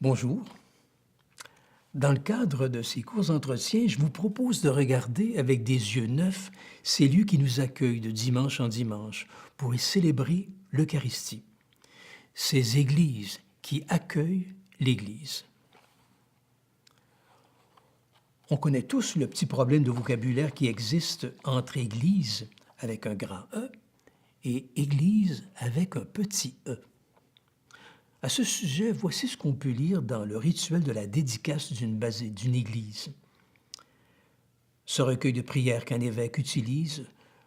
Bonjour. Dans le cadre de ces courts entretiens, je vous propose de regarder avec des yeux neufs ces lieux qui nous accueillent de dimanche en dimanche pour y célébrer l'Eucharistie. Ces églises qui accueillent l'Église. On connaît tous le petit problème de vocabulaire qui existe entre Église avec un grand E et Église avec un petit E. À ce sujet, voici ce qu'on peut lire dans le rituel de la dédicace d'une église. Ce recueil de prières qu'un évêque utilise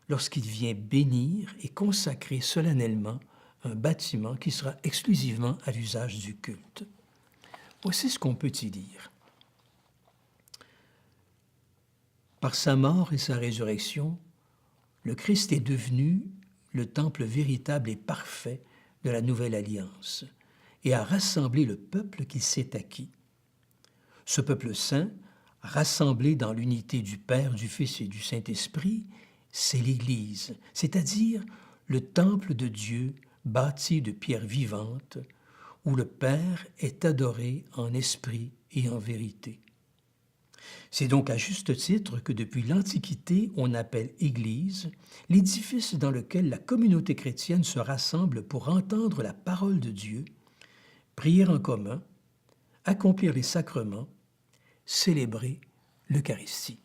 lorsqu'il vient bénir et consacrer solennellement un bâtiment qui sera exclusivement à l'usage du culte. Voici ce qu'on peut y lire. Par sa mort et sa résurrection, le Christ est devenu le temple véritable et parfait de la nouvelle alliance et a rassemblé le peuple qu'il s'est acquis. Ce peuple saint, rassemblé dans l'unité du Père, du Fils et du Saint-Esprit, c'est l'Église, c'est-à-dire le temple de Dieu bâti de pierres vivantes, où le Père est adoré en esprit et en vérité. C'est donc à juste titre que depuis l'Antiquité, on appelle Église l'édifice dans lequel la communauté chrétienne se rassemble pour entendre la parole de Dieu, prier en commun, accomplir les sacrements, célébrer l'Eucharistie.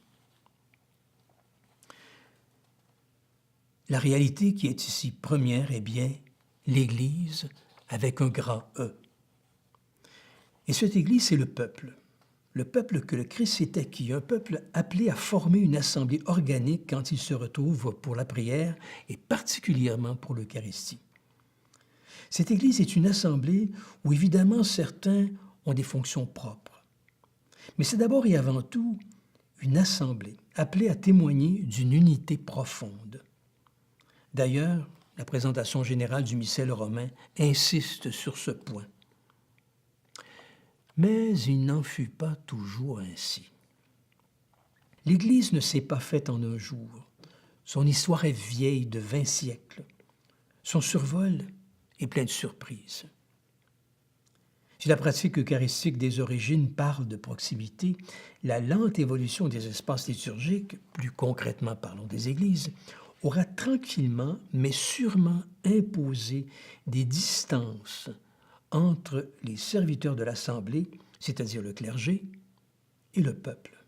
La réalité qui est ici première est bien l'Église avec un grand E. Et cette Église, c'est le peuple que le Christ s'est acquis, un peuple appelé à former une assemblée organique quand il se retrouve pour la prière et particulièrement pour l'Eucharistie. Cette Église est une assemblée où évidemment certains ont des fonctions propres. Mais c'est d'abord et avant tout une assemblée appelée à témoigner d'une unité profonde. D'ailleurs, la présentation générale du missel romain insiste sur ce point. Mais il n'en fut pas toujours ainsi. L'Église ne s'est pas faite en un jour. Son histoire est vieille de 20 siècles. Son survol est plein de surprises. Si la pratique eucharistique des origines parle de proximité, la lente évolution des espaces liturgiques, plus concrètement parlons des églises, aura tranquillement mais sûrement imposé des distances entre les serviteurs de l'Assemblée, c'est-à-dire le clergé, et le peuple.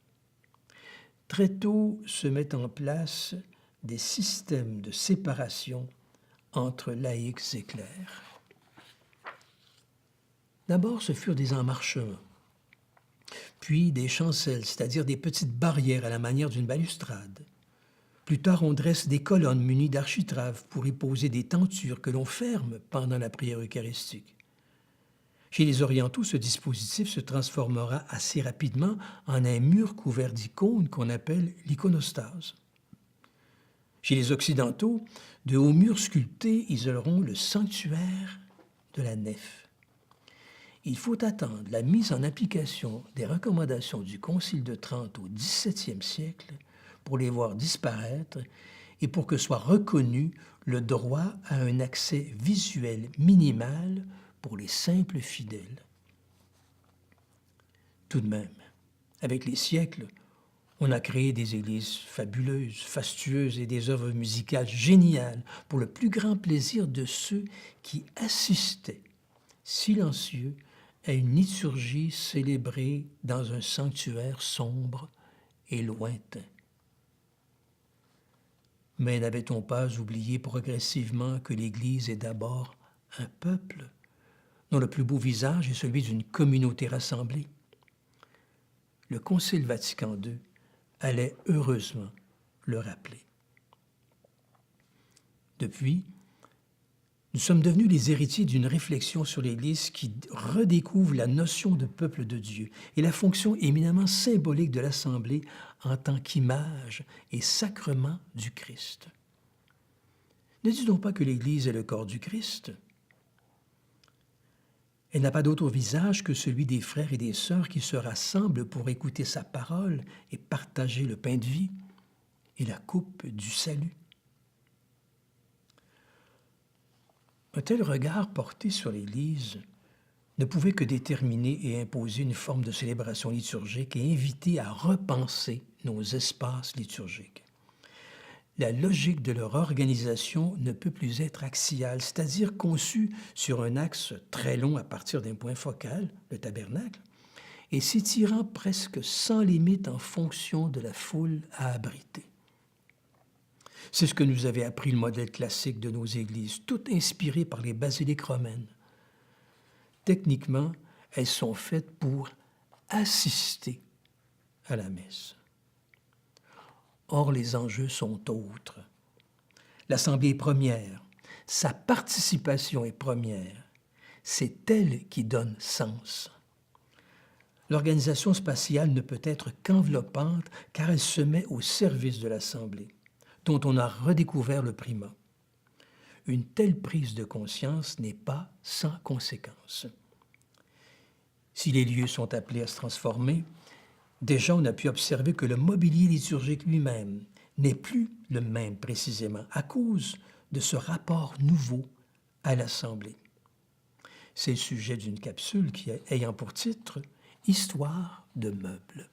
Très tôt se mettent en place des systèmes de séparation entre laïcs et clercs. D'abord, ce furent des emmarchements, puis des chancelles, c'est-à-dire des petites barrières à la manière d'une balustrade. Plus tard, on dresse des colonnes munies d'architraves pour y poser des tentures que l'on ferme pendant la prière eucharistique. Chez les orientaux, ce dispositif se transformera assez rapidement en un mur couvert d'icônes qu'on appelle l'iconostase. Chez les occidentaux, de hauts murs sculptés isoleront le sanctuaire de la nef. Il faut attendre la mise en application des recommandations du Concile de Trente au XVIIe siècle pour les voir disparaître et pour que soit reconnu le droit à un accès visuel minimal pour les simples fidèles. Tout de même, avec les siècles, on a créé des églises fabuleuses, fastueuses et des œuvres musicales géniales pour le plus grand plaisir de ceux qui assistaient, silencieux, à une liturgie célébrée dans un sanctuaire sombre et lointain. Mais n'avait-on pas oublié progressivement que l'Église est d'abord un peuple, dont le plus beau visage est celui d'une communauté rassemblée? Le Concile Vatican II allait heureusement le rappeler. Depuis, nous sommes devenus les héritiers d'une réflexion sur l'Église qui redécouvre la notion de peuple de Dieu et la fonction éminemment symbolique de l'Assemblée en tant qu'image et sacrement du Christ. Ne dit-on pas que l'Église est le corps du Christ? Elle n'a pas d'autre visage que celui des frères et des sœurs qui se rassemblent pour écouter sa parole et partager le pain de vie et la coupe du salut. Un tel regard porté sur l'Église ne pouvait que déterminer et imposer une forme de célébration liturgique et inviter à repenser nos espaces liturgiques. La logique de leur organisation ne peut plus être axiale, c'est-à-dire conçue sur un axe très long à partir d'un point focal, le tabernacle, et s'étirant presque sans limite en fonction de la foule à abriter. C'est ce que nous avait appris le modèle classique de nos églises, toutes inspirées par les basiliques romaines. Techniquement, elles sont faites pour assister à la messe. Or, les enjeux sont autres. L'Assemblée est première, sa participation est première. C'est elle qui donne sens. L'organisation spatiale ne peut être qu'enveloppante car elle se met au service de l'Assemblée, dont on a redécouvert le primat. Une telle prise de conscience n'est pas sans conséquence. Si les lieux sont appelés à se transformer, déjà on a pu observer que le mobilier liturgique lui-même n'est plus le même précisément à cause de ce rapport nouveau à l'Assemblée. C'est le sujet d'une capsule qui ayant pour titre « Histoire de meubles ».